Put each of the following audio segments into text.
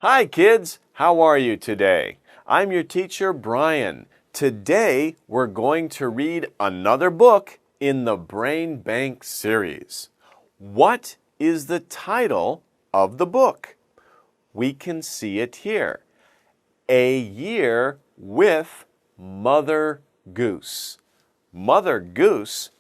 Hi kids, how are you today? I'm your teacher Brian. Today we're going to read another book in the Brain Bank series. What is the title of the book? We can see it here. A Year with Mother Goose. Mother Goose?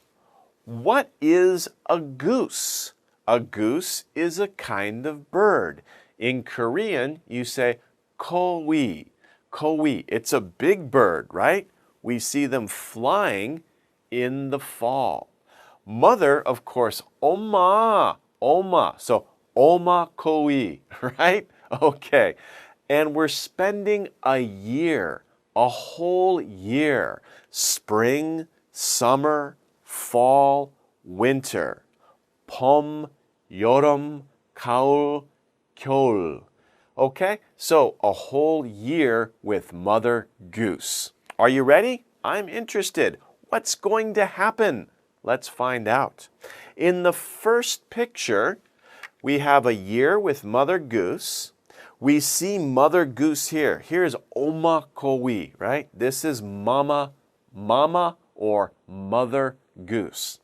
What is a goose? A goose is a kind of bird. In Korean, you say kowi. Kowi. It's a big bird, right? We see them flying in the fall. Mother, of course, oma. Oma. So oma kowi, right? Okay. And we're spending a year, a whole year. Spring, summer, fall, winter. 봄, 여름, 가을, 겨울. Okay, so a whole year with Mother Goose. Are you ready? I'm interested. What's going to happen? Let's find out. In the first picture, we have a year with Mother Goose. We see Mother Goose here. Here's Oma Kowi, right? This is Mama or Mother Goose.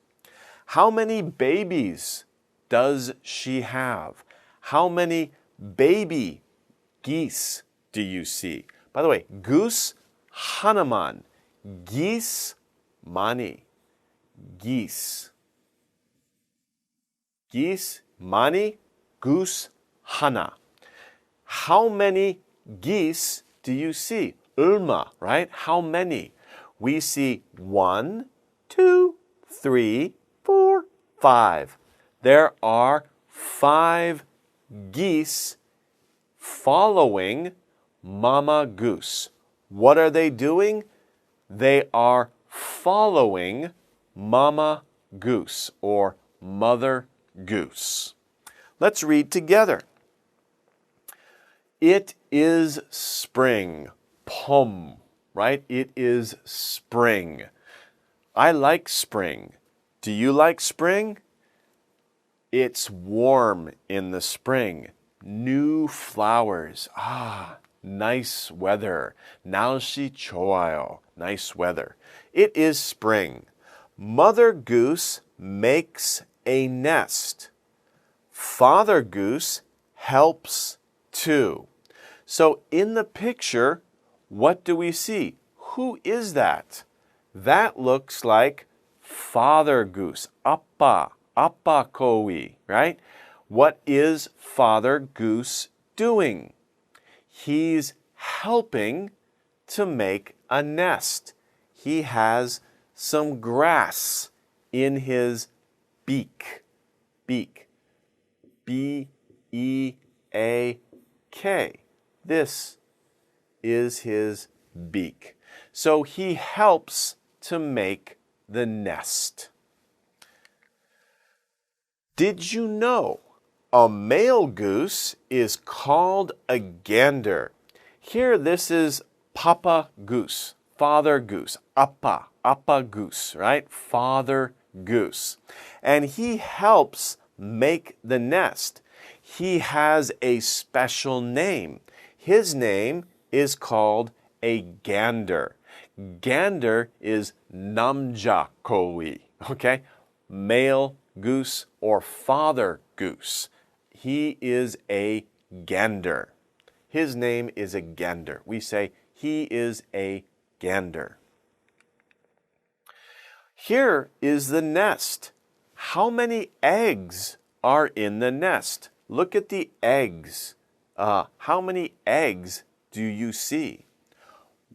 How many babies does she have? How many baby geese do you see? By the way, goose 하나만, geese 많이. Geese. Geese 많이, goose 하나. How many geese do you see? 얼마, right? How many? We see 1, 2, 3, 4, 5. There are 5 geese following Mama Goose. What are they doing? They are following Mama Goose or Mother Goose. Let's read together. It is spring. 봄, right? It is spring. I like spring. Do you like spring? It's warm in the spring. New flowers. Nice weather. 날씨 좋아요. Nice weather. It is spring. Mother Goose makes a nest. Father Goose helps too. So in the picture, what do we see? Who is that? That looks like Father Goose. 아빠 kowi, right? What is Father Goose doing? He's helping to make a nest. He has some grass in his beak. Beak. B-E-A-K. This is his beak. So he helps to make the nest. Did you know a male goose is called a gander? Here, this is Papa Goose, Father Goose, Appa Goose, right? Father Goose. And he helps make the nest. He has a special name. His name is called a gander. Gander is 남자 kowi, okay? Male goose or father goose. He is a gander. His name is a gander. We say he is a gander. Here is the nest. How many eggs are in the nest? Look at the eggs. How many eggs do you see?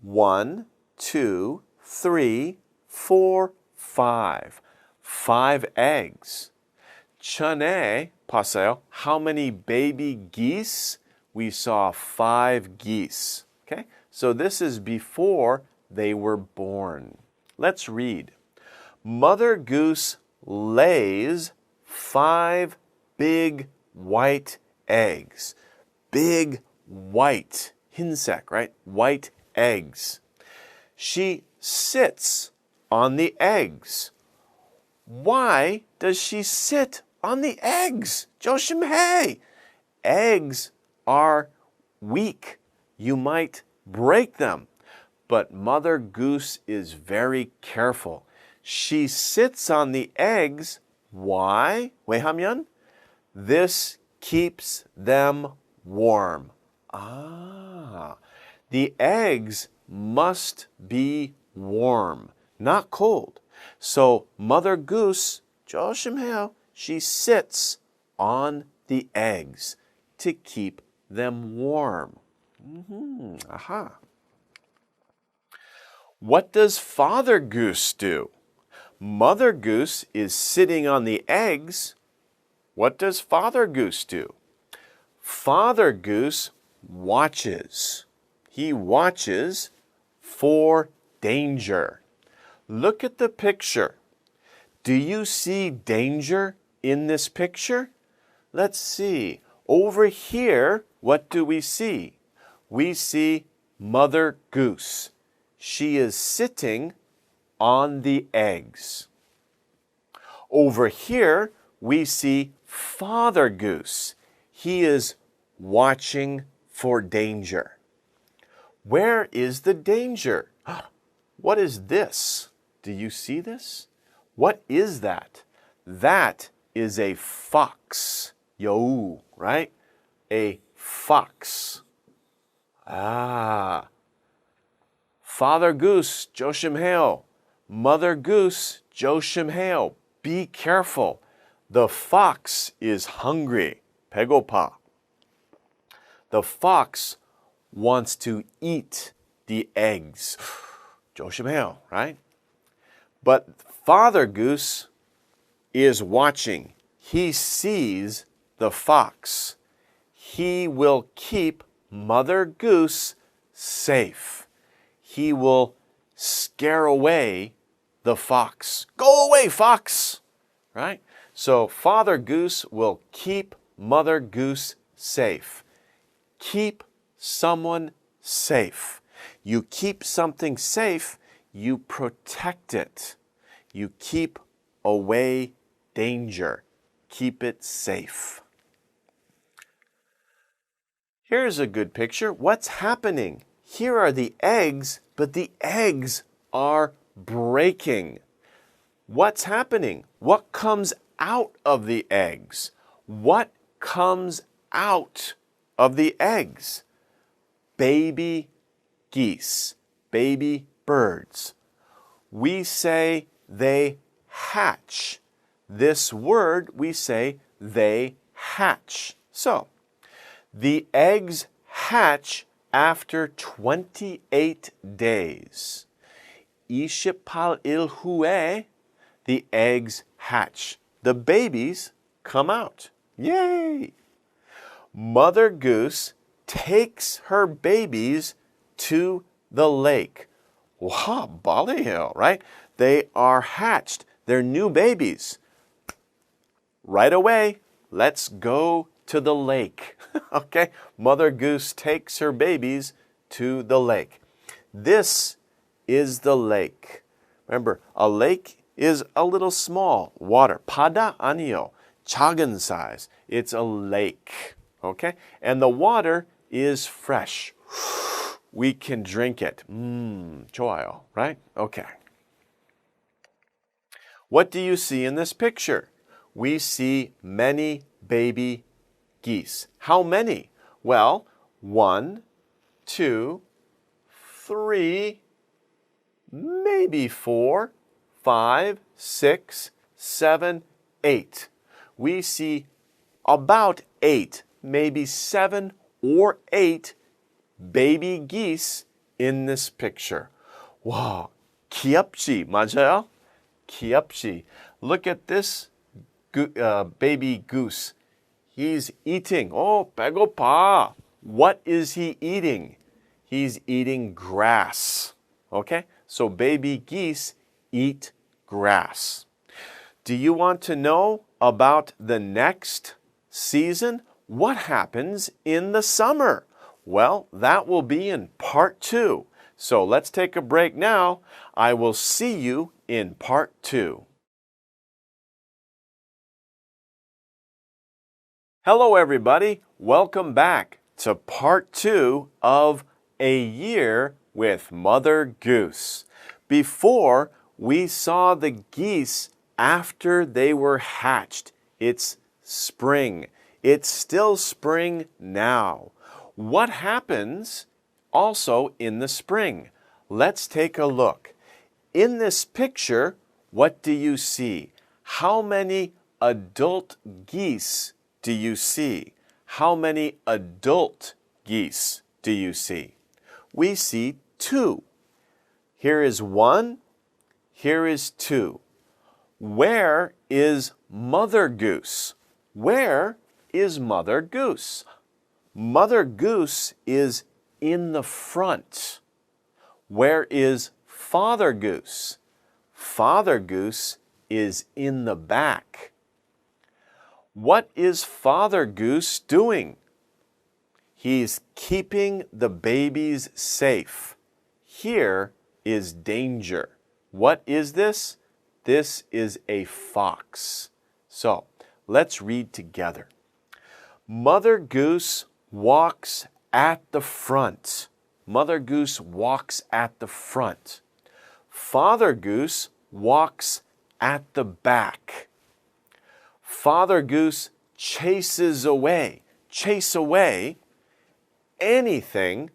1, 2, 3, 4, 5. 5 eggs. 전에 봤어요. How many baby geese? We saw 5 geese. Okay? So this is before they were born. Let's read. Mother Goose lays 5 big white eggs. Big white, 흰색, right? White eggs. She sits on the eggs. Why does she sit on the eggs? 조심해. Eggs are weak. You might break them. But Mother Goose is very careful. She sits on the eggs. Why? 왜냐면 this keeps them warm. The eggs must be warm, not cold. So Mother Goose, 조심해요, she sits on the eggs to keep them warm. What does Father Goose do? Mother Goose is sitting on the eggs. What does Father Goose do? Father Goose watches. He watches for danger. Look at the picture. Do you see danger in this picture? Let's see. Over here, what do we see? We see Mother Goose. She is sitting on the eggs. Over here, we see Father Goose. He is watching for danger. Where is the danger? What is this? Do you see this? What is that? That is a fox. Yo, right? A fox. Father Goose, 조심해요. Mother Goose, 조심해요. Be careful. The fox is hungry. 배고파. The fox wants to eat the eggs. 조심해요, right? But Father Goose is watching. He sees the fox. He will keep Mother Goose safe. He will scare away the fox. Go away, fox! Right? So Father Goose will keep Mother Goose safe. Keep someone safe. You keep something safe, you protect it. You keep away danger. Keep it safe. Here's a good picture. What's happening? Here are the eggs, but the eggs are breaking. What's happening? What comes out of the eggs? What comes out of the eggs? Baby geese, baby birds. We say they hatch. This word, we say they hatch. So, the eggs hatch after 28 days. 28일 후에 the eggs hatch. The babies come out. Yay! Mother Goose takes her babies to the lake. Wow, bal이에요, right? They are hatched. They're new babies. Right away, let's go to the lake. Okay? Mother Goose takes her babies to the lake. This is the lake. Remember, a lake is a little small. Water. 바다 아니요. 작은 size. It's a lake. Okay? And the water is fresh. We can drink it. 좋아요. Right? Okay. What do you see in this picture? We see many baby geese. How many? Well, 1, 2, 3, maybe 4, 5, 6, 7, 8. We see about 8, maybe 7 or 8 baby geese in this picture. Wow, 귀엽지, 맞아요? 귀엽지. Look at this baby goose. He's eating. Oh, 배고파. What is he eating? He's eating grass. Okay? So baby geese eat grass. Do you want to know about the next season? What happens in the summer? Well, that will be in part 2. So let's take a break now. I will see you in part 2. Hello, everybody. Welcome back. to part 2 of A Year with Mother Goose. Before, we saw the geese after they were hatched. It's spring. It's still spring now. What happens also in the spring? Let's take a look. In this picture, what do you see? How many adult geese do you see? How many adult geese do you see? We see 2. Here is 1. Here is 2. Where is Mother Goose? Where is Mother Goose? Mother Goose is in the front. Where is Father Goose? Father Goose is in the back. What is Father Goose doing? He's keeping the babies safe. Here is danger. What is this? This is a fox. So, let's read together. Mother Goose walks at the front. Mother Goose walks at the front. Father Goose walks at the back. Father Goose chases away. Chase away anything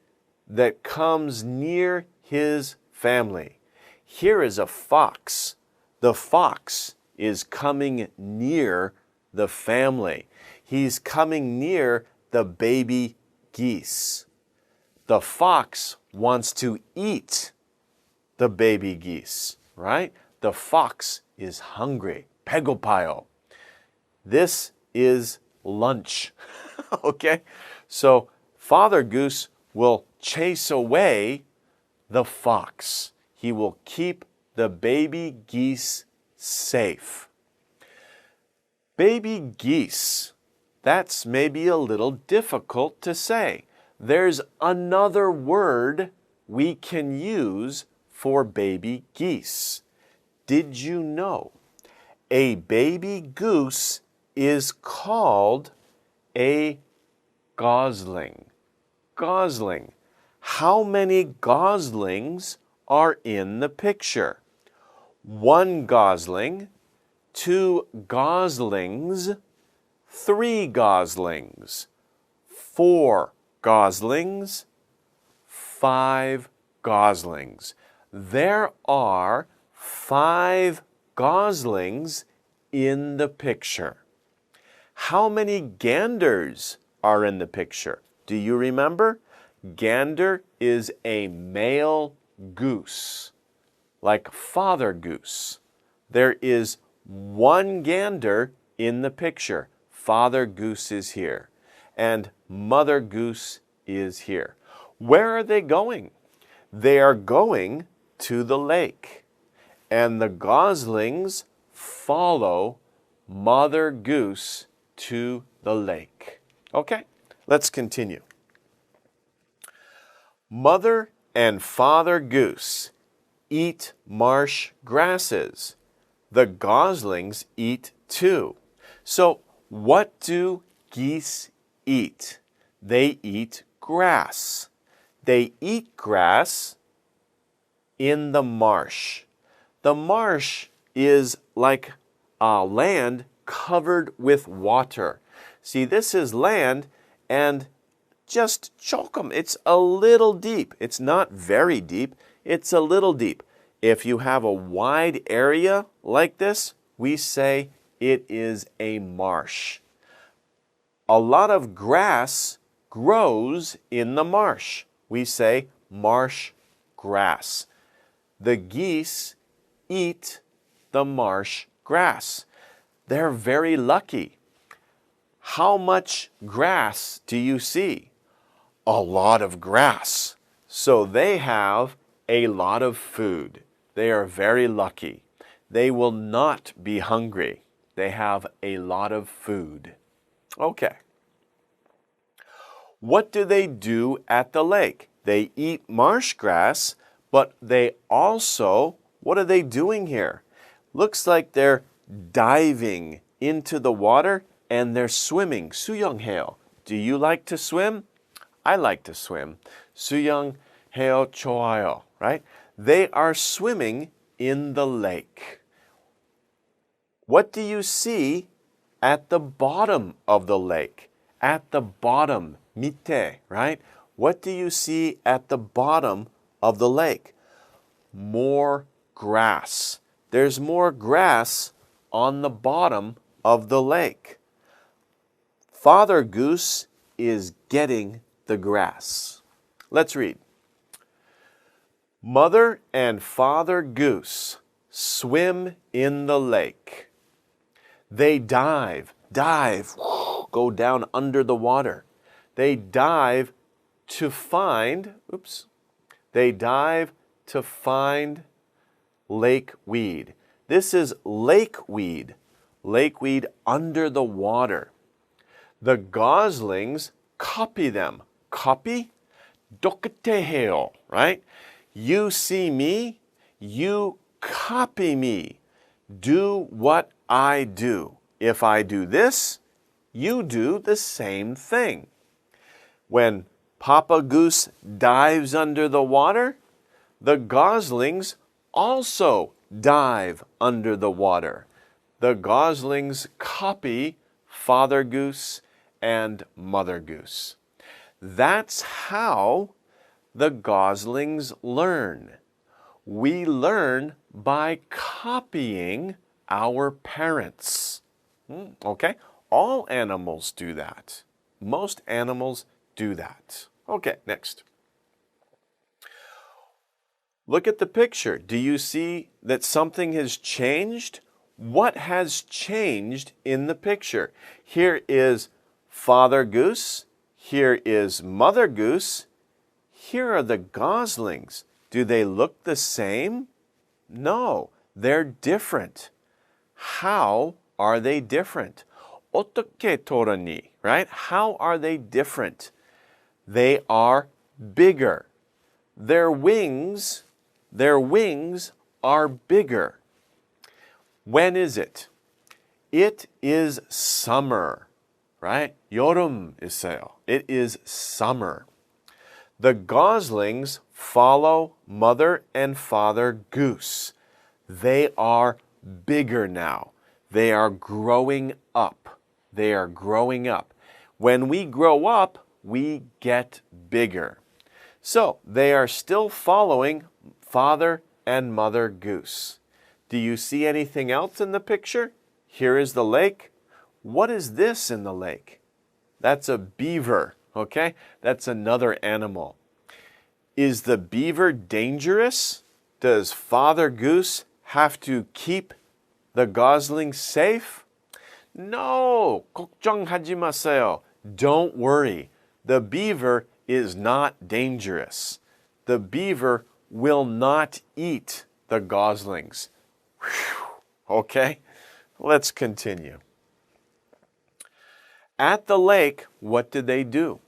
that comes near his family. Here is a fox. The fox is coming near the family. He's coming near the baby geese. The fox wants to eat the baby geese, right? The fox is hungry. 배고파요. This is lunch. Okay? So Father Goose will chase away the fox. He will keep the baby geese safe. Baby geese. That's maybe a little difficult to say. There's another word we can use for baby geese. Did you know? A baby goose is called a gosling. Gosling. How many goslings are in the picture? 1 gosling, 2 goslings, 3 goslings, 4 goslings, 5 goslings. There are 5 goslings in the picture. How many ganders are in the picture? Do you remember? Gander is a male goose, like Father Goose. There is 1 gander in the picture. Father Goose is here, and Mother Goose is here. Where are they going? They are going to the lake, and the goslings follow Mother Goose to the lake. Okay, let's continue. Mother and Father Goose eat marsh grasses. The goslings eat too. So, what do geese eat? They eat grass. They eat grass in the marsh. The marsh is like land covered with water. See, this is land, and just chokum. It's a little deep. It's not very deep. It's a little deep. If you have a wide area like this, we say it is a marsh. A lot of grass grows in the marsh. We say marsh grass. The geese eat the marsh grass. They're very lucky. How much grass do you see? A lot of grass. So they have a lot of food. They are very lucky. They will not be hungry. They have a lot of food. Okay. What do they do at the lake? They eat marsh grass, but they also, what are they doing here? Looks like they're diving into the water and they're swimming. 수영해요. Do you like to swim? I like to swim. 수영해요 좋아요, right? They are swimming in the lake. What do you see at the bottom of the lake? At the bottom, 밑에, right? What do you see at the bottom of the lake? More grass. There's more grass on the bottom of the lake. Father Goose is getting the grass. Let's read. Mother and Father Goose swim in the lake. They dive, go down under the water. They dive to find lake weed. This is lake weed under the water. The goslings copy them. Copy? 똑같아 해요, right? You see me, you copy me. Do what I do. If I do this, you do the same thing. When Papa Goose dives under the water, the goslings also dive under the water. The goslings copy Father Goose and Mother Goose. That's how the goslings learn. We learn by copying our parents. Okay? All animals do that. Most animals do that. Okay, next. Look at the picture. Do you see that something has changed? What has changed in the picture? Here is Father Goose. Here is Mother Goose. Here are the goslings. Do they look the same? No, they're different. How are they different? 어떻게 다르니? Right? How are they different? They are bigger. Their wings are bigger. When is it? It is summer, right? 여름 있어요. It is summer. The goslings follow Mother and Father Goose. They are bigger now. They are growing up. They are growing up. When we grow up, we get bigger. So they are still following Father and Mother Goose. Do you see anything else in the picture? Here is the lake. What is this in the lake? That's a beaver, okay? That's another animal. Is the beaver dangerous? Does Father Goose have to keep the goslings safe? No, 걱정하지 마세요. Don't worry. The beaver is not dangerous. The beaver will not eat the goslings. Whew. Okay, let's continue. At the lake, what did they do?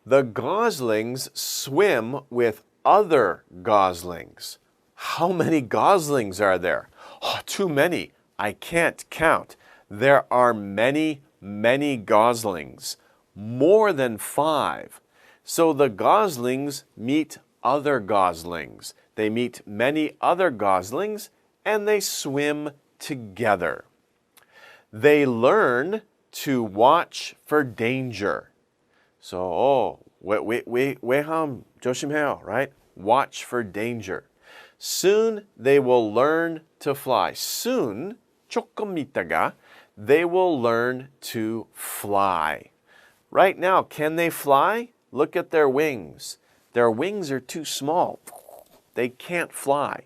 The goslings swim with other goslings. How many goslings are there? Oh, too many. I can't count. There are many, many goslings. More than 5. So the goslings meet other goslings. They meet many other goslings and they swim together. They learn to watch for danger. So, 외함 조심해요, right? Watch for danger. Soon they will learn to fly. Soon, 조금 있다가, they will learn to fly. Right now, can they fly? Look at their wings. Their wings are too small. They can't fly.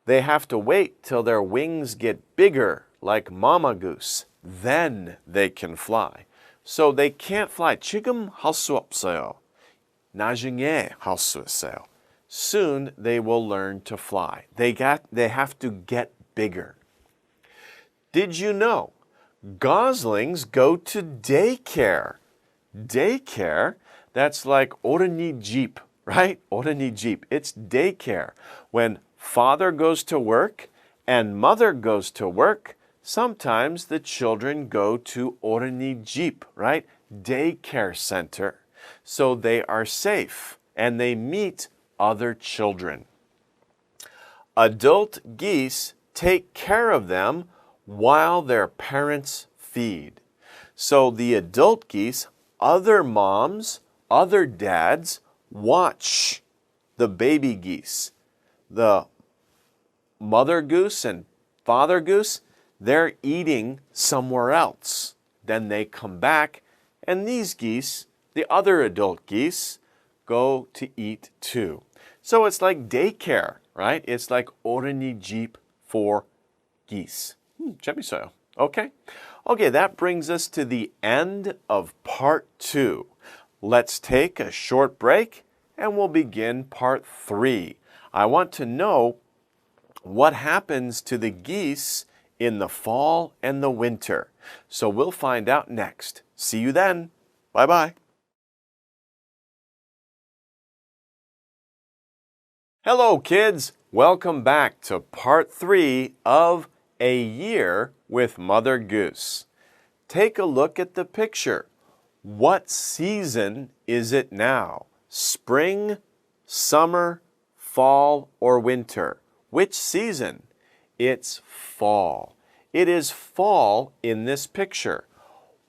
They have to wait till their wings get bigger, like Mama Goose. Then they can fly. So they can't fly. 지금 할 수 없어요. 나중에 할 수 있어요. Soon they will learn to fly. They have to get bigger. Did you know goslings go to daycare? Daycare, that's like 어린이집, right? 어린이집. It's daycare. When father goes to work and mother goes to work, sometimes the children go to 어린이집, right? Daycare center. so they are safe and they meet other children. Adult geese take care of them while their parents feed. So the adult geese, other moms, other dads, watch the baby geese. The mother goose and father goose, they're eating somewhere else. Then they come back, and these geese, the other adult geese, go to eat too. So it's like daycare, right? It's like 어린이집 for geese. 재밌어요. Okay? Okay, that brings us to the end of part 2. Let's take a short break and we'll begin part 3. I want to know what happens to the geese in the fall and the winter. So we'll find out next. See you then. Bye-bye. Hello, kids. Welcome back to part 3 of A Year with Mother Goose. Take a look at the picture. What season is it now? Spring, summer, fall, or winter? Which season? It's fall. It is fall in this picture.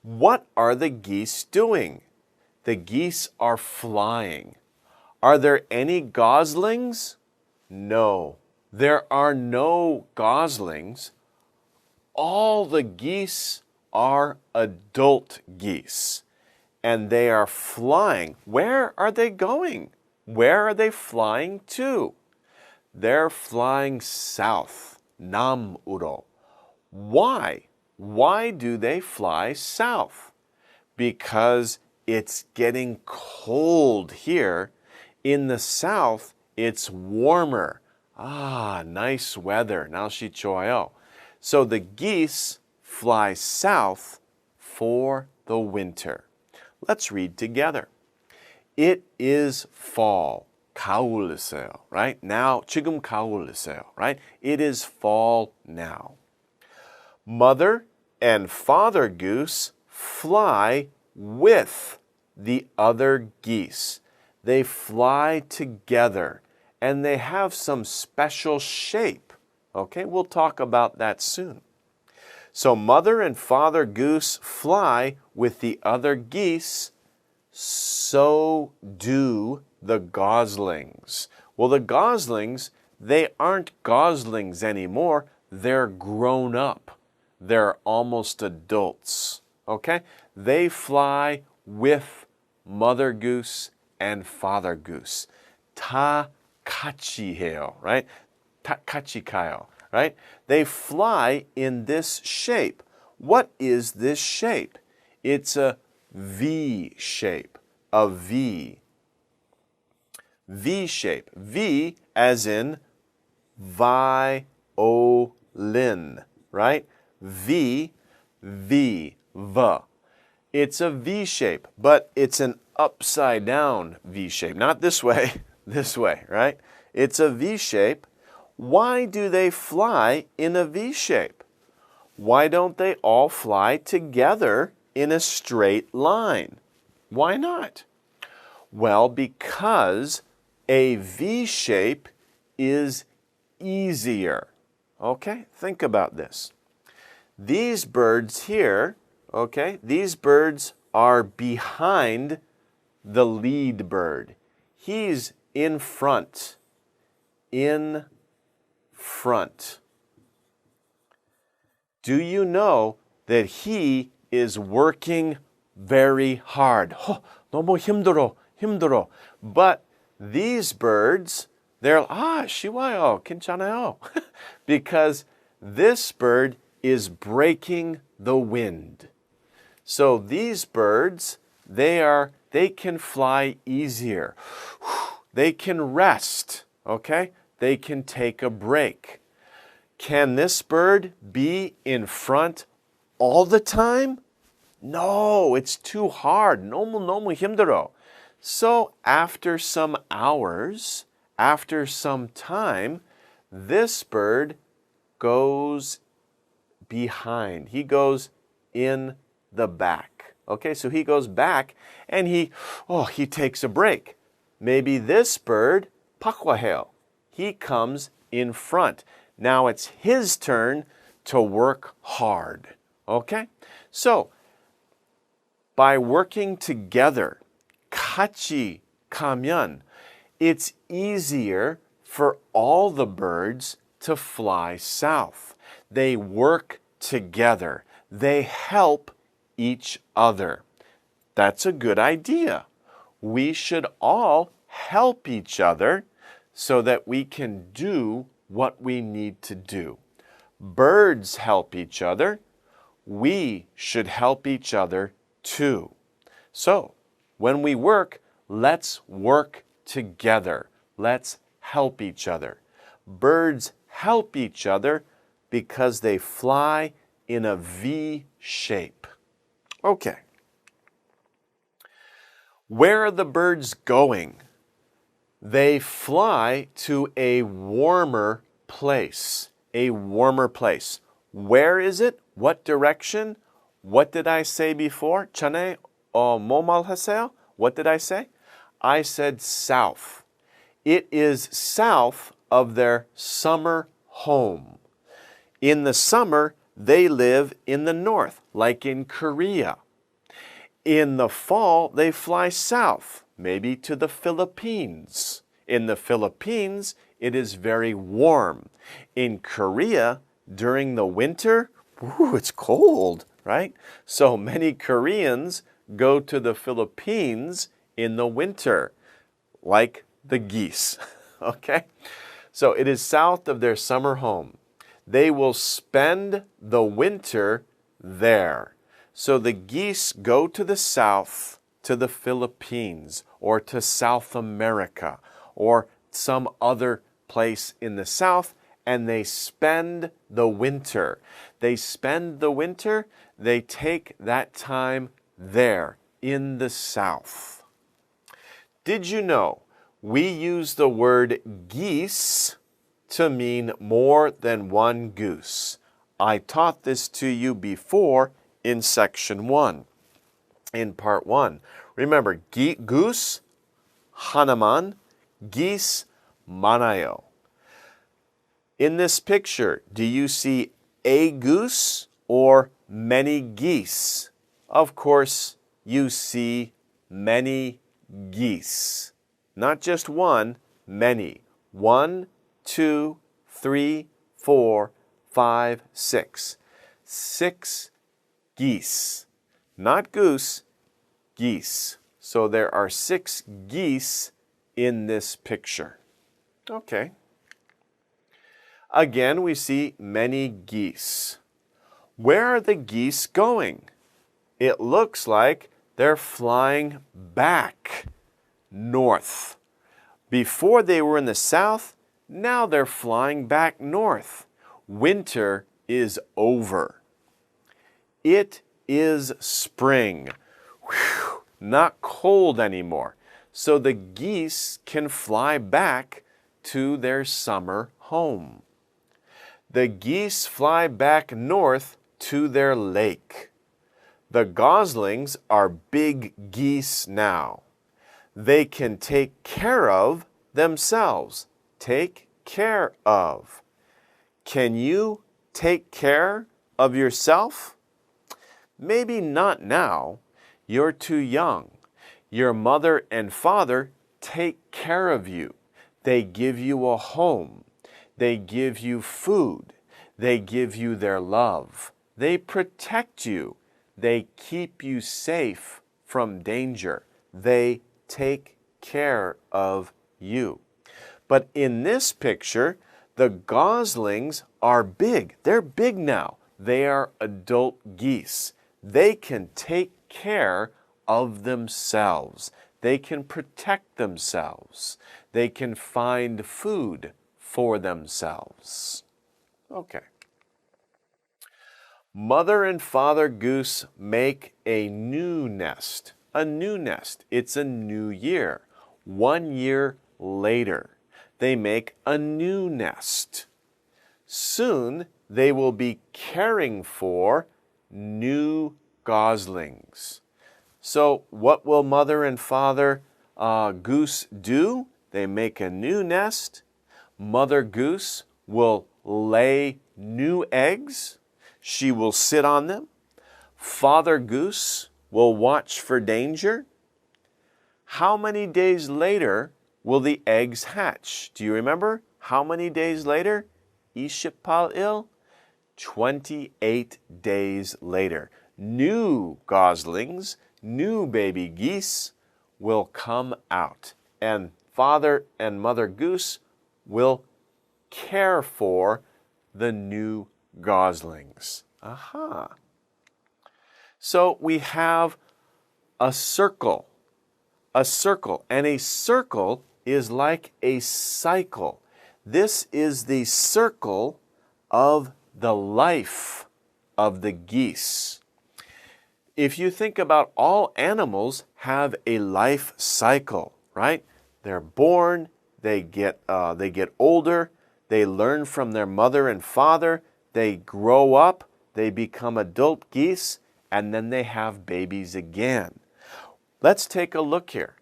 What are the geese doing? The geese are flying. Are there any goslings? No, there are no goslings. All the geese are adult geese, and they are flying. Where are they going? Where are they flying to? They're flying south, 남으로. Why? Why do they fly south? Because it's getting cold here. In the south, it's warmer. Nice weather. 날씨 좋아요. So the geese fly south for the winter. Let's read together. It is fall. 가을이세요, right? Now, 지금 가을이세요, right? It is fall now. Mother and father goose fly with the other geese. They fly together, and they have some special shape. Okay, we'll talk about that soon. So mother and father goose fly with the other geese. So do the goslings. Well, the goslings, they aren't goslings anymore. They're grown up. They're almost adults. Okay? They fly with mother goose and father goose. 다 같이 해요, right? 다 같이 가요, right? They fly in this shape. What is this shape? It's a V shape, a V. V shape. V as in violin, right? V, V, V. It's a V shape, but it's an upside down V shape. Not this way, this way, right? It's a V shape. Why do they fly in a V shape? Why don't they all fly together in a straight line? Why not? Well, because a V shape is easier. Okay, think about this. These birds here, okay, these birds are behind the lead bird. He's in front. In front. Do you know that he is working very hard? 너무 힘들어. But these birds, they're, 쉬워요, 괜찮아요. Because this bird is breaking the wind. So these birds, they can fly easier. They can rest, okay? They can take a break. Can this bird be in front all the time? No, it's too hard. 너무 힘들어. So after some hours, after some time, this bird goes behind. He goes in the back. Okay, so he goes back and he takes a break. Maybe this bird, 바꿔해요. He comes in front. Now it's his turn to work hard. Okay? So, by working together, 같이 가면, it's easier for all the birds to fly south. They work together. They help each other. That's a good idea. We should all help each other so that we can do what we need to do. Birds help each other. We should help each other too. So, when we work, let's work together. Let's help each other. Birds help each other because they fly in a V shape. Okay. Where are the birds going? They fly to a warmer place. A warmer place. Where is it? What direction? What did I say before? 전에 뭐 말했어요? What did I say? I said south. It is south of their summer home. In the summer, they live in the north, like in Korea. In the fall, they fly south, maybe to the Philippines. In the Philippines, it is very warm. In Korea, during the winter, it's cold, right? So many Koreans go to the Philippines in the winter, like the geese, okay? So it is south of their summer home. They will spend the winter there. So the geese go to the south, to the Philippines, or to South America, or some other place in the south, and they spend the winter. They spend the winter, they take that time there in the south. Did you know we use the word geese to mean more than one goose? I taught this to you before in section 1, in part 1. Remember, goose, 하나만, geese, 많아요. In this picture, do you see a goose or many geese? Of course, you see many geese. Not just one, many. 1, 2, 3, 4, 5, 6. 6 geese. Not goose, geese. So there are 6 geese in this picture. Okay. Again, we see many geese. Where are the geese going? It looks like they're flying back north. Before they were in the south, now they're flying back north. Winter is over. It is spring. Whew, not cold anymore. So the geese can fly back to their summer home. The geese fly back north to their lake. The goslings are big geese now. They can take care of themselves. Take care of. Can you take care of yourself? Maybe not now. You're too young. Your mother and father take care of you. They give you a home. They give you food. They give you their love. They protect you. They keep you safe from danger. They take care of you. But in this picture, the goslings are big. They're big now. They are adult geese. They can take care of themselves. They can protect themselves. They can find food for themselves. Okay. Mother and Father Goose make a new nest. A new nest. It's a new year. 1 year later, they make a new nest. Soon, they will be caring for new goslings. So what will mother and father goose do? They make a new nest. Mother goose will lay new eggs. She will sit on them. Father goose will watch for danger. How many days later will the eggs hatch? Do you remember? How many days later? 28일? 28 days later. New goslings, new baby geese will come out. And father and mother goose will care for the new goslings. Aha. So we have a circle. A circle. And a circle is like a cycle. This is the circle of the life of the geese. If you think about all animals have a life cycle, right? They're born, they get older, they learn from their mother and father, they grow up, they become adult geese, and then they have babies again. Let's take a look here.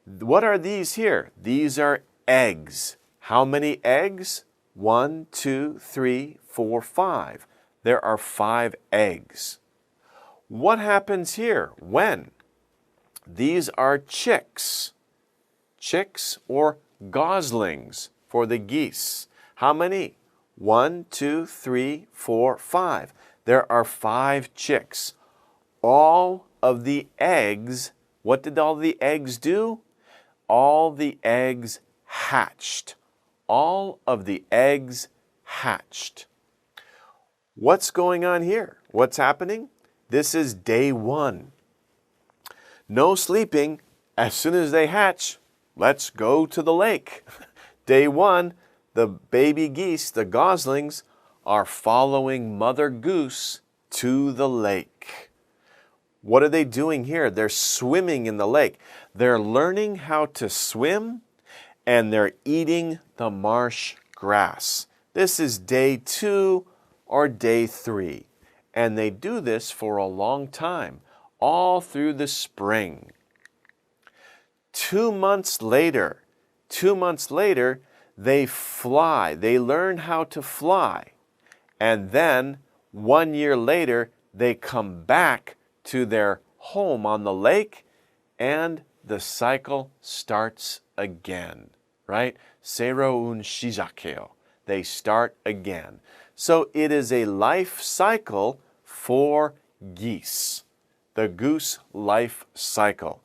What are these here? These are eggs. How many eggs? 1, 2, 3, 4, 5. There are 5 eggs. What happens here? When? These are chicks. Chicks or goslings for the geese. How many? 1, 2, 3, 4, 5. There are 5 chicks. All of the eggs, what did all the eggs do? All the eggs hatched. All of the eggs hatched. What's going on here? What's happening? This is day 1. No sleeping. As soon as they hatch, let's go to the lake. Day 1, the baby geese, the goslings, are following Mother Goose to the lake. What are they doing here? They're swimming in the lake. They're learning how to swim, and they're eating the marsh grass. This is day 2 or day 3. And they do this for a long time, all through the spring. 2 months later, they fly. They learn how to fly. And then 1 year later, they come back to their home on the lake, and the cycle starts again, right? 새로운 시작해요. They start again. So it is a life cycle for geese, the goose life cycle.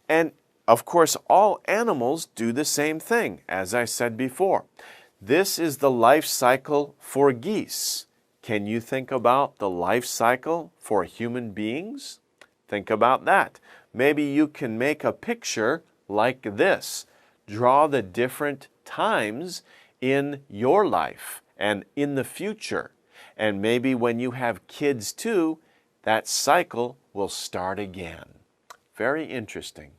And of course, all animals do the same thing, as I said before. This is the life cycle for geese. Can you think about the life cycle for human beings? Think about that. Maybe you can make a picture like this. Draw the different times in your life and in the future. And maybe when you have kids too, that cycle will start again. Very interesting.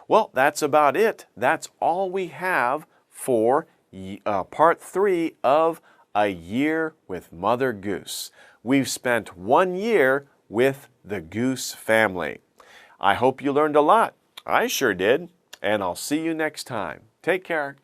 Well, that's about it. That's all we have for part 3 of A Year with Mother Goose. We've spent 1 year with the Goose family. I hope you learned a lot. I sure did. And I'll see you next time. Take care.